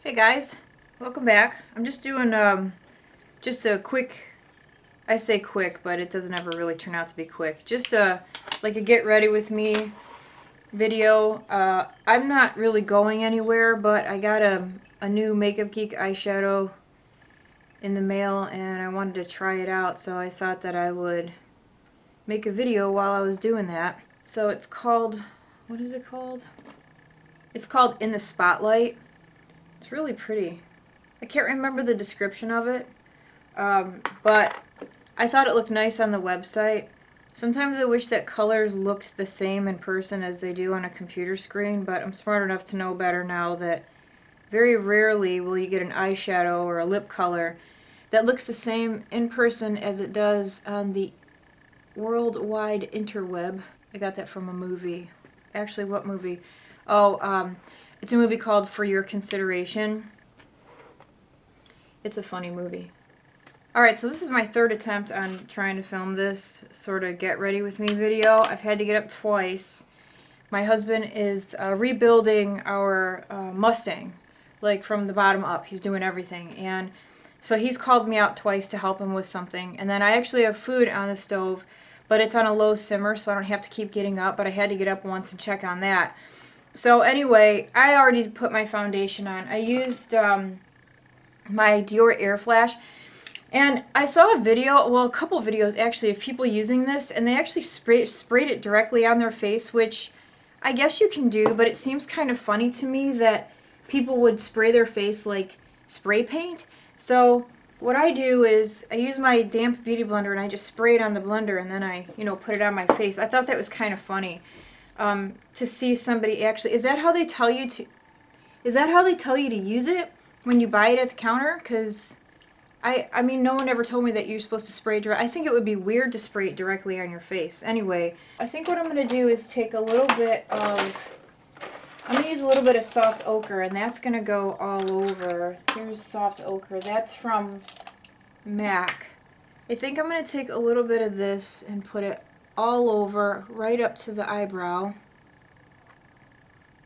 Hey guys, welcome back. I'm just doing just a quick, I say quick, but it doesn't ever really turn out to be quick. Just like a get ready with me video. I'm not really going anywhere, but I got a new Makeup Geek eyeshadow in the mail and I wanted to try it out, so I thought that I would make a video while I was doing that. So it's called, what is it called? It's called In the Spotlight. It's really pretty. I can't remember the description of it, but I thought it looked nice on the website. Sometimes I wish that colors looked the same in person as they do on a computer screen, but I'm smart enough to know better now that very rarely will you get an eyeshadow or a lip color that looks the same in person as it does on the worldwide interweb. I got that from a movie. Actually, what movie? Oh, it's a movie called For Your Consideration. It's a funny movie. Alright, so this is my third attempt on trying to film this sort of get ready with me video. I've had to get up twice. My husband is rebuilding our Mustang, like from the bottom up. He's doing everything. And so he's called me out twice to help him with something. And then I actually have food on the stove, but it's on a low simmer, so I don't have to keep getting up. But I had to get up once and check on that. So anyway, I already put my foundation on. I used my Dior Air Flash, and I saw a video, well, a couple videos actually, of people using this, and they actually sprayed it directly on their face, which I guess you can do, but it seems kind of funny to me that people would spray their face like spray paint. So what I do is I use my damp beauty blender and I just spray it on the blender and then I, put it on my face. I thought that was kind of funny. To see somebody actually, is that how they tell you to use it when you buy it at the counter? Because I mean, no one ever told me that you're supposed to spray direct. I think it would be weird to spray it directly on your face. Anyway, I think what I'm going to do is take a little bit of, I'm going to use a little bit of soft ochre, and that's going to go all over. Here's soft ochre. That's from MAC. I think I'm going to take a little bit of this and put it all over, right up to the eyebrow.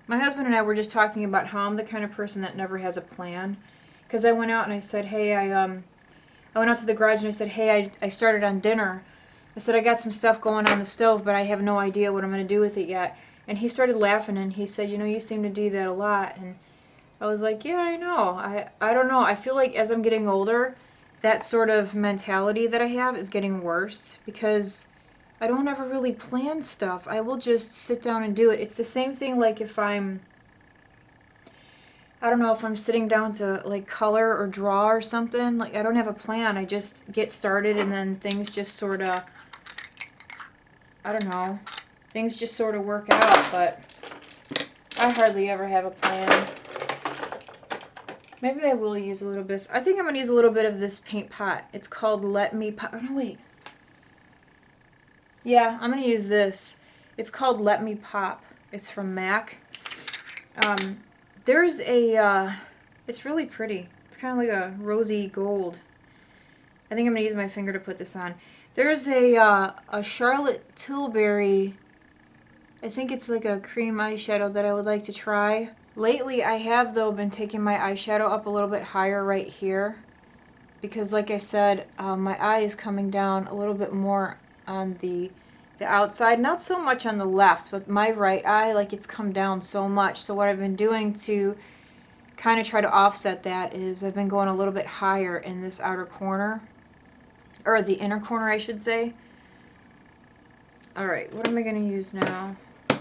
My husband and I were just talking about how I'm the kind of person that never has a plan. Because I went out and I said, hey, I went out to the garage and I said, hey, I started on dinner. I said, I got some stuff going on the stove, but I have no idea what I'm going to do with it yet. And he started laughing and he said, you seem to do that a lot. And I was like, yeah, I know. I don't know. I feel like as I'm getting older, that sort of mentality that I have is getting worse because I don't ever really plan stuff. I will just sit down and do it. It's the same thing like if I don't know, if I'm sitting down to like color or draw or something, like I don't have a plan. I just get started and then things just sort of, I don't know, things just sort of work out, but I hardly ever have a plan. Maybe I will use a little bit. I think I'm going to use a little bit of this paint pot. It's called Let Me Pop. Oh, no, wait. Yeah, I'm going to use this. It's called Let Me Pop. It's from MAC. There's a, it's really pretty. It's kind of like a rosy gold. I think I'm going to use my finger to put this on. There's a Charlotte Tilbury, I think it's like a cream eyeshadow that I would like to try. Lately I have, though, been taking my eyeshadow up a little bit higher right here. Because like I said, my eye is coming down a little bit more on the outside, not so much on the left, but my right eye, like it's come down so much. So what I've been doing to kind of try to offset that is I've been going a little bit higher in this outer corner, or the inner corner I should say. Alright, what am I going to use now? I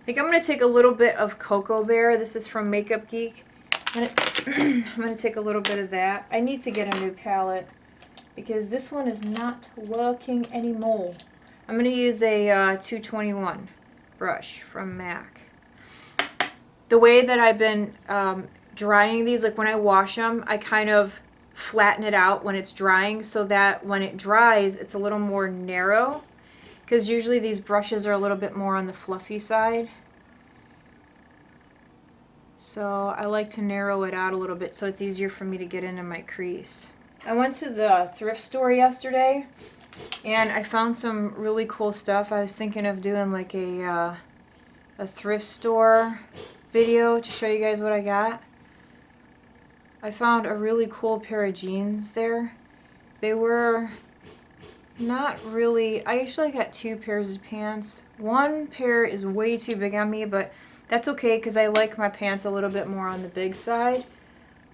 think I'm going to take a little bit of Cocoa Bear. This is from Makeup Geek. I'm going to take a little bit of that. I need to get a new palette because this one is not working anymore. I'm going to use a 221 brush from MAC. The way that I've been drying these, like when I wash them, I kind of flatten it out when it's drying so that when it dries, it's a little more narrow. Because usually these brushes are a little bit more on the fluffy side. So I like to narrow it out a little bit so it's easier for me to get into my crease. I went to the thrift store yesterday and I found some really cool stuff. I was thinking of doing like a thrift store video to show you guys what I got. I found a really cool pair of jeans there. They were not really, I actually got 2 pairs of pants. One pair is way too big on me, but that's okay because I like my pants a little bit more on the big side.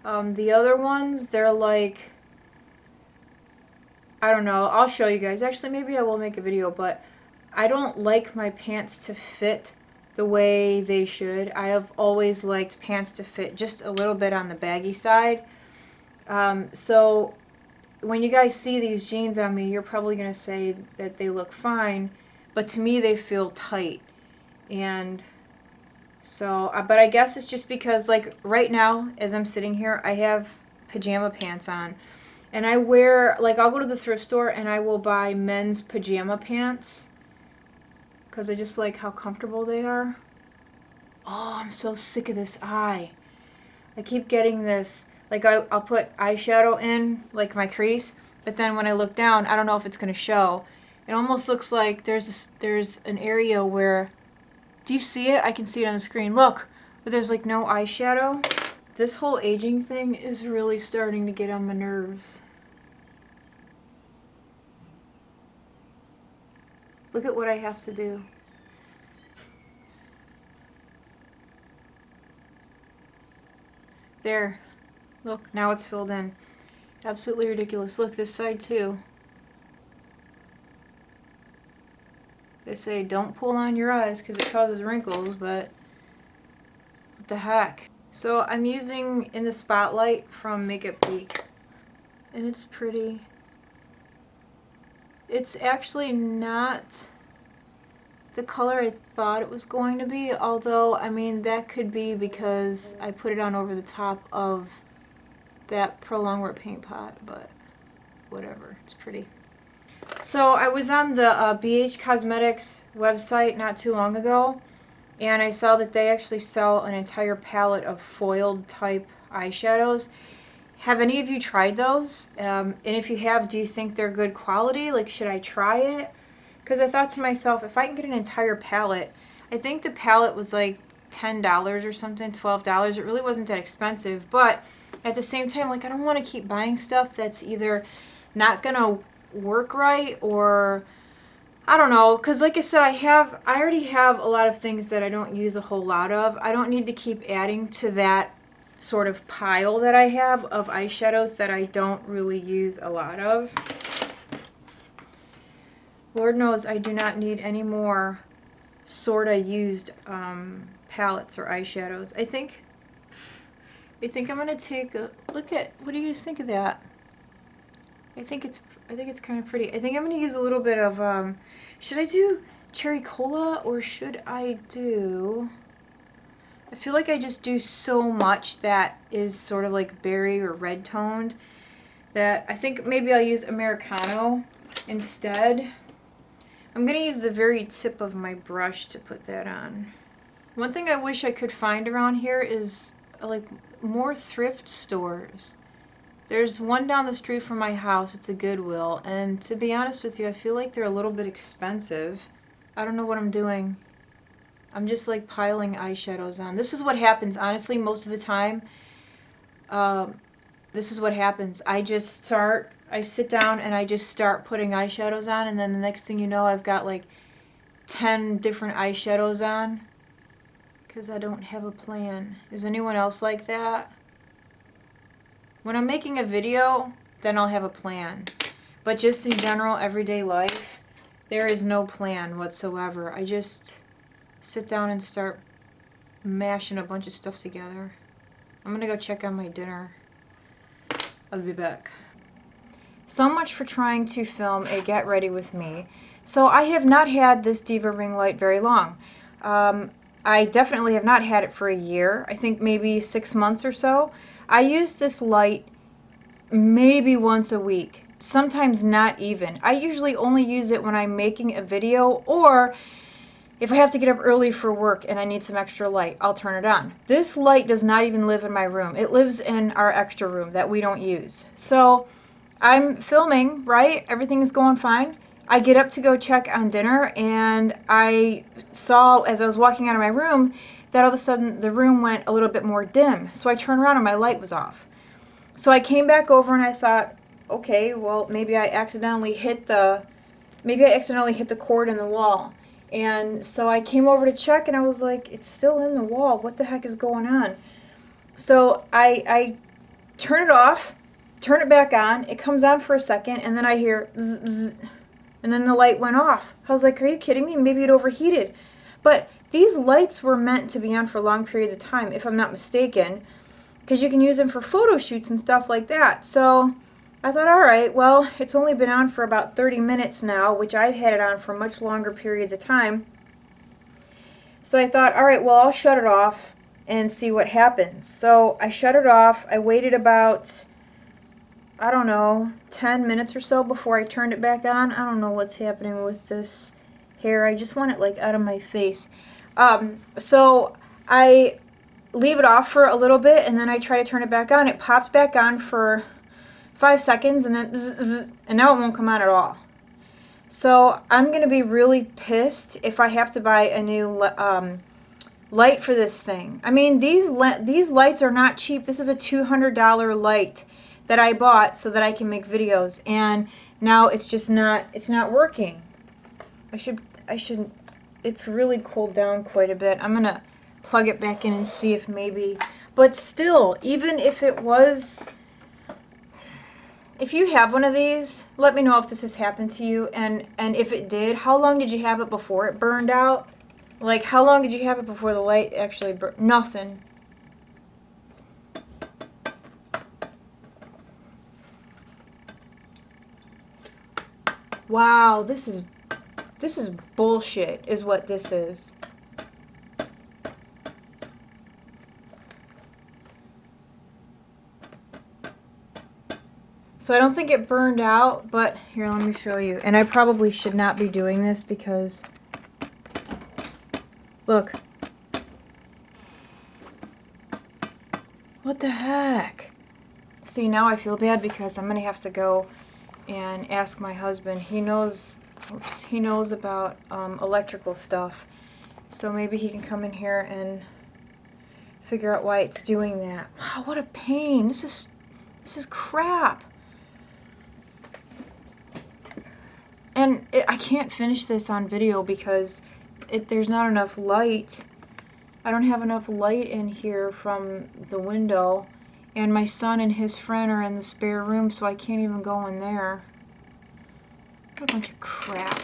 The other ones, they're like, I don't know, I'll show you guys. Actually, maybe I will make a video, but I don't like my pants to fit the way they should. I have always liked pants to fit just a little bit on the baggy side. So when you guys see these jeans on me, you're probably going to say that they look fine, but to me they feel tight. And so, but I guess it's just because, like, right now, as I'm sitting here, I have pajama pants on. And I wear, like, I'll go to the thrift store and I will buy men's pajama pants because I just like how comfortable they are. Oh, I'm so sick of this eye. I keep getting this, like, I'll put eyeshadow in, like, my crease, but then when I look down, I don't know if it's going to show. It almost looks like there's an area where, do you see it? I can see it on the screen. Look, but there's, like, no eyeshadow. This whole aging thing is really starting to get on my nerves. Look at what I have to do. There. Look, now it's filled in. Absolutely ridiculous. Look, this side too. They say don't pull on your eyes because it causes wrinkles, but what the heck? So I'm using In the Spotlight from Makeup Geek, and it's pretty. It's actually not the color I thought it was going to be, although, I mean, that could be because I put it on over the top of that Pro Longwear paint pot, but whatever, it's pretty. So I was on the BH Cosmetics website not too long ago, and I saw that they actually sell an entire palette of foiled type eyeshadows. Have any of you tried those? And if you have, do you think they're good quality? Like, should I try it? Because I thought to myself, if I can get an entire palette, I think the palette was like $10 or something, $12. It really wasn't that expensive, but at the same time, like, I don't want to keep buying stuff that's either not gonna work right, or I don't know, because like I said, I already have a lot of things that I don't use a whole lot of. I don't need to keep adding to that sort of pile that I have of eyeshadows that I don't really use a lot of. Lord knows I do not need any more sorta used palettes or eyeshadows. I think I'm gonna take a look at, what do you guys think of that? I think it's kind of pretty. I think I'm gonna use a little bit of should I do Cherry Cola or should I do, I feel like I just do so much that is sort of like berry or red toned that I think maybe I'll use Americano instead. I'm gonna use the very tip of my brush to put that on. One thing I wish I could find around here is like more thrift stores. There's one down the street from my house. It's a Goodwill, and to be honest with you, I feel like they're a little bit expensive. I don't know what I'm doing. I'm just like piling eyeshadows on. This is what happens, honestly, most of the time. This is what happens. I sit down and I just start putting eyeshadows on, and then the next thing you know, I've got like 10 different eyeshadows on because I don't have a plan. Is anyone else like that? When I'm making a video, then I'll have a plan. But just in general, everyday life, there is no plan whatsoever. I just sit down and start mashing a bunch of stuff together. I'm gonna go check on my dinner. I'll be back. So much for trying to film a get ready with me. So I have not had this Diva ring light very long. I definitely have not had it for a year. I think maybe 6 months or so. I use this light maybe once a week, sometimes not even. I usually only use it when I'm making a video, or if I have to get up early for work and I need some extra light, I'll turn it on. This light does not even live in my room. It lives in our extra room that we don't use. So I'm filming, right? Everything is going fine. I get up to go check on dinner, and I saw, as I was walking out of my room, that all of a sudden the room went a little bit more dim. So I turned around and my light was off. So I came back over and I thought, okay, well, maybe I accidentally hit the cord in the wall. And so I came over to check and I was like, it's still in the wall. What the heck is going on? So I turn it off, turn it back on. It comes on for a second and then I hear bzz, bzz, and then the light went off. I was like, are you kidding me? Maybe it overheated. But these lights were meant to be on for long periods of time, if I'm not mistaken, because you can use them for photo shoots and stuff like that. So I thought, all right, well, it's only been on for about 30 minutes now, which I've had it on for much longer periods of time. So I thought, all right, well, I'll shut it off and see what happens. So I shut it off. I waited about, I don't know, 10 minutes or so before I turned it back on. I don't know what's happening with this hair. I just want it like out of my face. So I leave it off for a little bit and then I try to turn it back on. It popped back on for 5 seconds and then zzz, zzz, and now it won't come on at all. So I'm going to be really pissed if I have to buy a new light for this thing. I mean, these lights are not cheap. This is a $200 light that I bought so that I can make videos, and now it's just not, it's not working. I should, it's really cooled down quite a bit. I'm going to plug it back in and see if maybe, but still, even if it was, if you have one of these, let me know if this has happened to you, and if it did, how long did you have it before it burned out? Like, how long did you have it before the light actually burned? Nothing. Wow, this is bullshit, is what this is. So I don't think it burned out, but here, let me show you. And I probably should not be doing this because, look. What the heck? See, now I feel bad because I'm going to have to go and ask my husband. He knows, he knows about electrical stuff. So maybe he can come in here and figure out why it's doing that. Wow, what a pain. This is crap. And I can't finish this on video because there's not enough light. I don't have enough light in here from the window. And my son and his friend are in the spare room, so I can't even go in there. What a bunch of crap.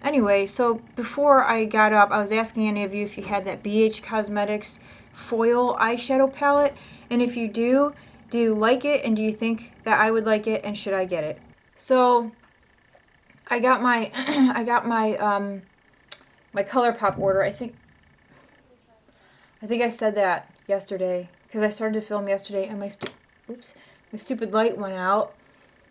Anyway, so before I got up, I was asking any of you if you had that BH Cosmetics foil eyeshadow palette. And if you do you like it? And do you think that I would like it? And should I get it? So I got my my Colourpop order. I think I said that yesterday because I started to film yesterday and my stupid light went out.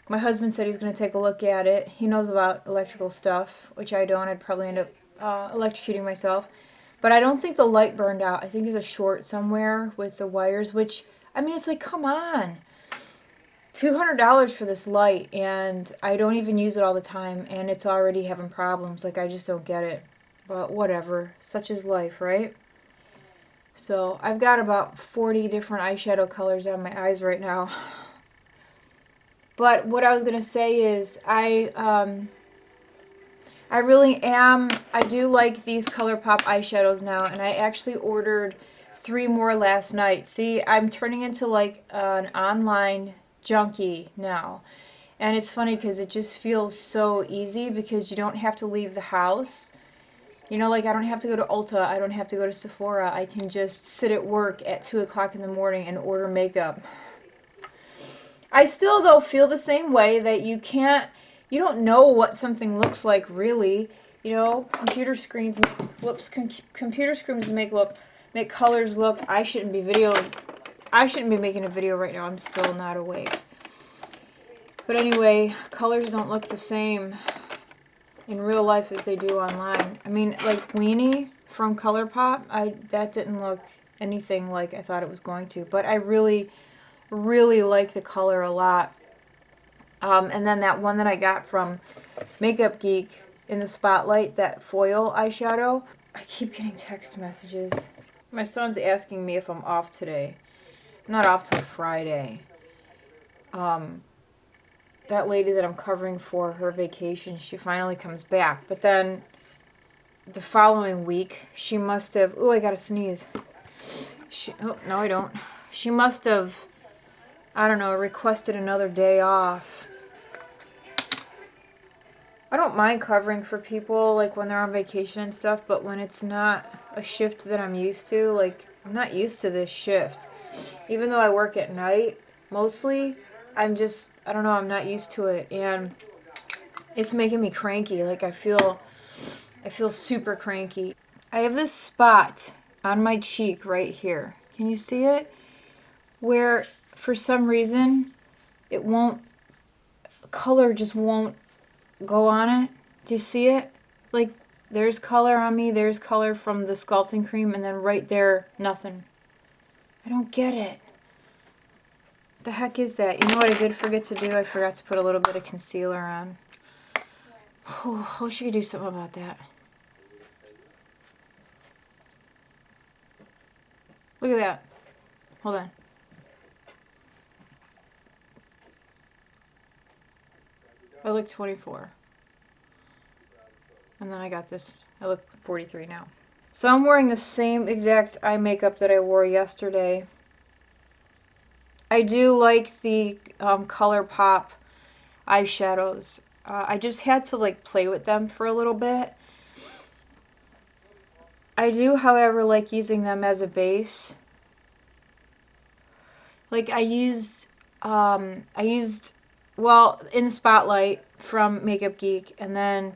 My husband said he's going to take a look at it. He knows about electrical stuff, which I don't. I'd probably end up electrocuting myself. But I don't think the light burned out. I think there's a short somewhere with the wires, which, I mean, it's like, come on. $200 for this light, and I don't even use it all the time, and it's already having problems. Like, I just don't get it. But whatever. Such is life, right? So I've got about 40 different eyeshadow colors on my eyes right now. But what I was going to say is I really am, I do like these Colourpop eyeshadows now, and I actually ordered 3 more last night. See, I'm turning into like an online junkie now. And it's funny because it just feels so easy because you don't have to leave the house. You know, like I don't have to go to Ulta, I don't have to go to Sephora. I can just sit at work at 2 o'clock in the morning and order makeup. I still, though, feel the same way that you don't know what something looks like, really. You know, computer screens make colors look. I shouldn't be making a video right now. I'm still not awake. But anyway, colors don't look the same in real life as they do online. I mean, like Weenie from Colourpop, that didn't look anything like I thought it was going to. But I really like the color a lot. And then that one that I got from Makeup Geek in the Spotlight, that foil eyeshadow, I keep getting text messages. My son's asking me if I'm off today. not off till Friday. That lady that I'm covering for her vacation, she finally comes back. But then the following week, she must have... Oh, I gotta sneeze. Oh, no, I don't. She must have, I don't know, requested another day off. I don't mind covering for people, like, when they're on vacation and stuff, but when it's not a shift that I'm used to, like, I'm not used to this shift. Even though I work at night, mostly, I don't know, I'm not used to it, and it's making me cranky. Like, I feel super cranky. I have this spot on my cheek right here. Can you see it? Where, for some reason, it won't, color just won't go on it. Do you see it? Like, there's color on me, there's color from the sculpting cream, and then right there, nothing. I don't get it. The heck is that? You know what I did forget to do? I forgot to put a little bit of concealer on. Oh, I wish I could do something about that. Look at that. Hold on. I look 24. And then I got this. I look 43 now. So I'm wearing the same exact eye makeup that I wore yesterday. I do like the Colourpop eyeshadows. I just had to like play with them for a little bit. I do, however, like using them as a base. Like I used, well, in the Spotlight from Makeup Geek, and then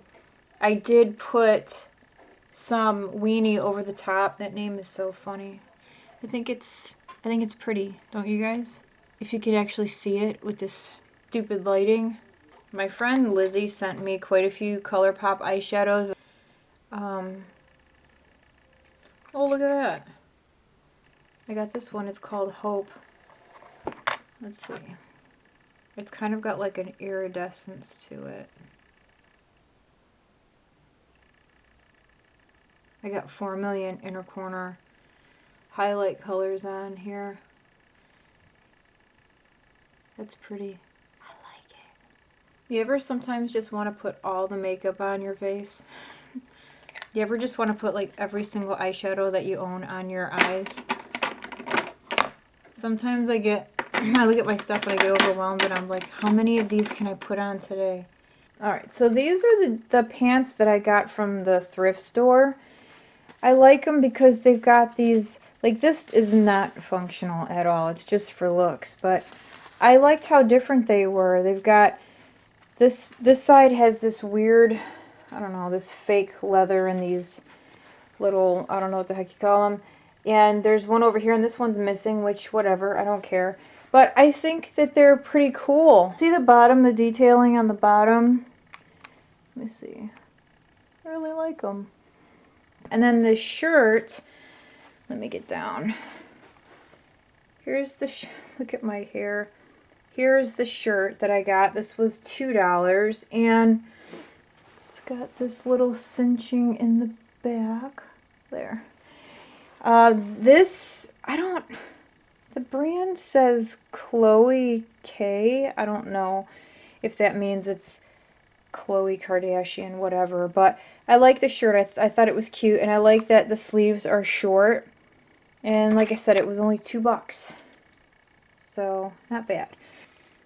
I did put some weenie over the top. That name is so funny. I think it's pretty, don't you guys? If you can actually see it with this stupid lighting. My friend Lizzie sent me quite a few Colourpop eyeshadows. Oh, look at that. I got this one. It's called Hope. Let's see. It's kind of got like an iridescence to it. I got 4 million inner corner highlight colors on here. That's pretty. I like it. You ever sometimes just want to put all the makeup on your face? You ever just want to put like every single eyeshadow that you own on your eyes? Sometimes I look at my stuff and I get overwhelmed and I'm like, how many of these can I put on today? Alright, so these are the pants that I got from the thrift store. I like them because they've got these, like this is not functional at all. It's just for looks, but I liked how different they were. They've got, this side has this weird, I don't know, this fake leather and these little, I don't know what the heck you call them. And there's one over here and this one's missing, which whatever, I don't care. But I think that they're pretty cool. See the bottom, the detailing on the bottom? Let me see. I really like them. And then the shirt, let me get down. Here's the, look at my hair. Here's the shirt that I got. This was $2 and it's got this little cinching in the back. There. This, the brand says Chloe K. I don't know if that means it's Khloe Kardashian, whatever, but I like the shirt. I thought it was cute, and I like that the sleeves are short, and like I said, it was only $2, so not bad.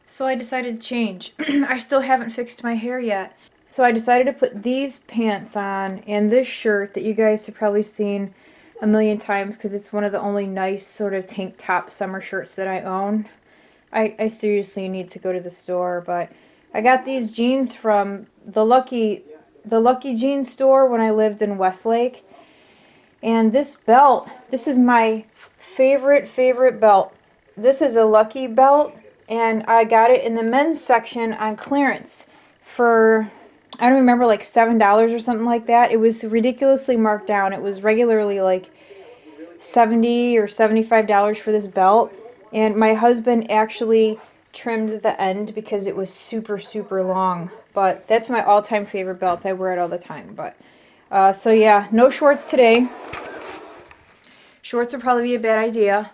So I decided to change. I still haven't fixed my hair yet, so I decided to put these pants on and this shirt that you guys have probably seen a million times because it's one of the only nice sort of tank top summer shirts that I own. I seriously need to go to the store, but I got these jeans from the Lucky Jeans store when I lived in Westlake. And this belt, this is my favorite belt. This is a Lucky belt, and I got it in the men's section on clearance for, I don't remember, like $7 or something like that. It was ridiculously marked down. It was regularly like $70 or $75 for this belt. And my husband actually trimmed the end because it was super long. But that's my all-time favorite belt. I wear it all the time. But so yeah, no shorts today. Shorts would probably be a bad idea.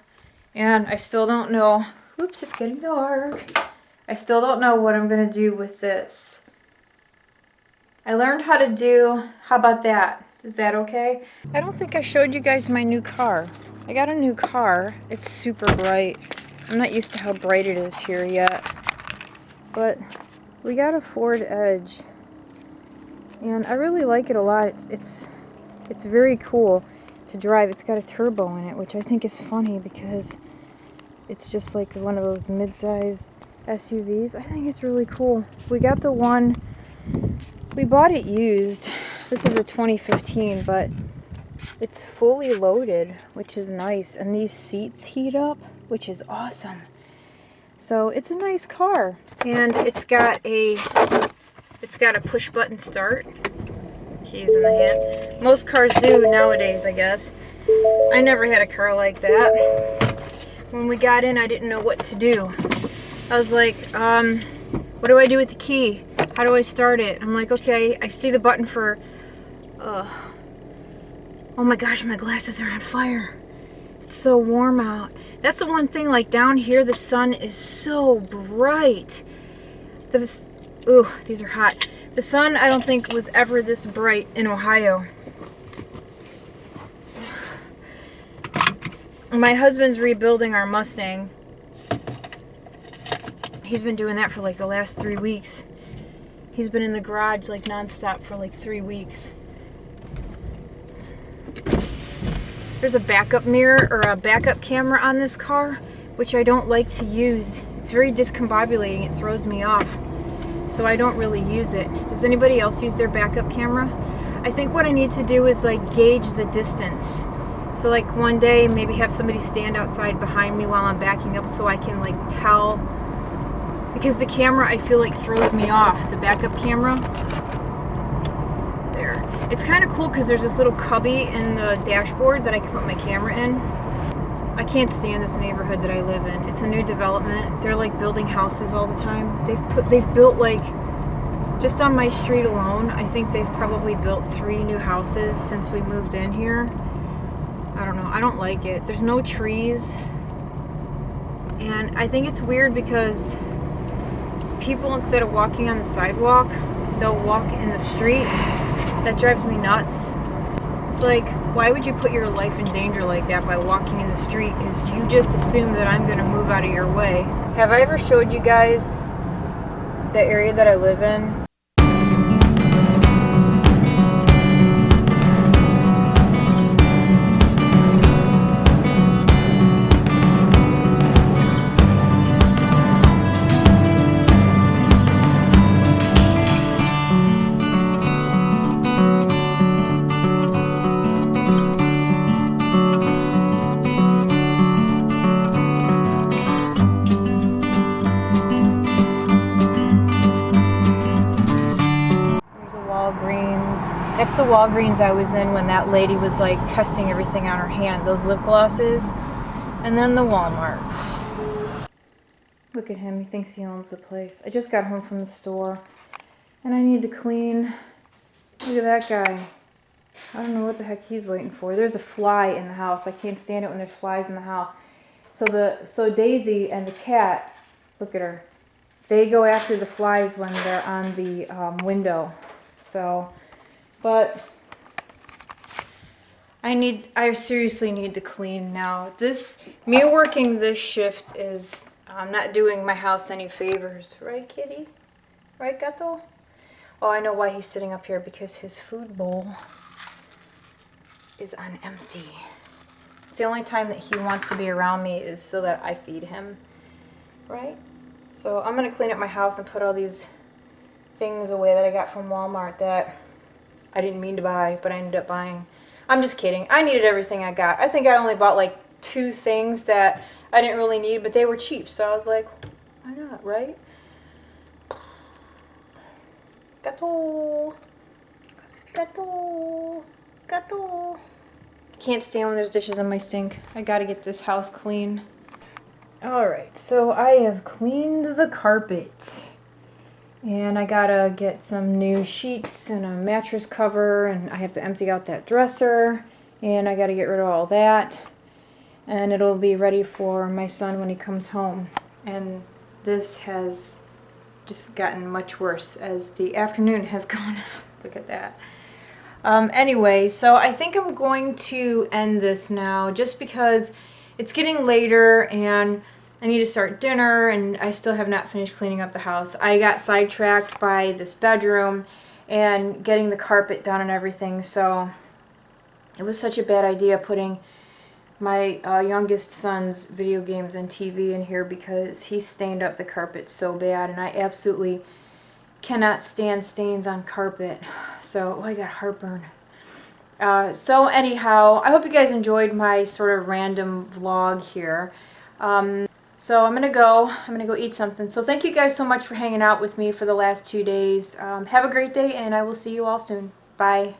And I still don't know, oops, it's getting dark. I still don't know what I'm gonna do with this. I learned how to do, how about that? Is that okay? I don't think I showed you guys my new car. I got a new car. It's super bright. I'm not used to how bright it is here yet. But we got a Ford Edge. And I really like it a lot. It's very cool to drive. It's got a turbo in it, which I think is funny because it's just like one of those mid-size SUVs. I think it's really cool. We got the one, we bought it used. This is a 2015, but it's fully loaded, which is nice. And these seats heat up, which is awesome. So it's a nice car. And it's got a push button start. Keys in the hand. Most cars do nowadays, I guess. I never had a car like that. When we got in, I didn't know what to do. I was like, what do I do with the key? How do I start it? I'm like, okay, I see the button for, oh my gosh, my glasses are on fire. It's so warm out. That's the one thing, like down here, the sun is so bright. Ooh, these are hot. The sun, I don't think, was ever this bright in Ohio. My husband's rebuilding our Mustang. He's been doing that for like the last 3 weeks. He's been in the garage like nonstop for like 3 weeks. There's a backup mirror or a backup camera on this car, which I don't like to use. It's very discombobulating. It throws me off. So I don't really use it. Does anybody else use their backup camera? I think what I need to do is like gauge the distance. So like one day maybe have somebody stand outside behind me while I'm backing up so I can like tell, because the camera I feel like throws me off, the backup camera. There. It's kind of cool because there's this little cubby in the dashboard that I can put my camera in. I can't stand this neighborhood that I live in. It's a new development. They're like building houses all the time. They've built like, just on my street alone, I think they've probably built 3 new houses since we moved in here. I don't know. I don't like it. There's no trees. And I think it's weird because people, instead of walking on the sidewalk, they'll walk in the street. That drives me nuts. It's like, why would you put your life in danger like that by walking in the street? Because you just assume that I'm going to move out of your way. Have I ever showed you guys the area that I live in? That's the Walgreens I was in when that lady was like testing everything on her hand. Those lip glosses. And then the Walmart. Look at him. He thinks he owns the place. I just got home from the store. And I need to clean. Look at that guy. I don't know what the heck he's waiting for. There's a fly in the house. I can't stand it when there's flies in the house. So Daisy and the cat, look at her. They go after the flies when they're on the window. So... But I seriously need to clean now. Me working this shift is not doing my house any favors. Right, kitty? Right, gato? Oh, I know why he's sitting up here, because his food bowl is on empty. It's the only time that he wants to be around me is so that I feed him. Right? So I'm going to clean up my house and put all these things away that I got from Walmart that I didn't mean to buy, but I ended up buying. I'm just kidding. I needed everything I got. I think I only bought like 2 things that I didn't really need, but they were cheap. So I was like, why not, right? Gato. Gato. Gato. Can't stand when there's dishes on my sink. I gotta get this house clean. Alright, so I have cleaned the carpet. And I gotta get some new sheets and a mattress cover, and I have to empty out that dresser, and I gotta get rid of all that. and it'll be ready for my son when he comes home. And this has just gotten much worse as the afternoon has gone. Look at that. Anyway, so I think I'm going to end this now just because it's getting later and I need to start dinner and I still have not finished cleaning up the house. I got sidetracked by this bedroom and getting the carpet done and everything, so it was such a bad idea putting my youngest son's video games and TV in here because he stained up the carpet so bad, and I absolutely cannot stand stains on carpet. So, I got heartburn. So anyhow, I hope you guys enjoyed my sort of random vlog here. So I'm gonna go eat something. So thank you guys so much for hanging out with me for the last 2 days. Have a great day, and I will see you all soon. Bye.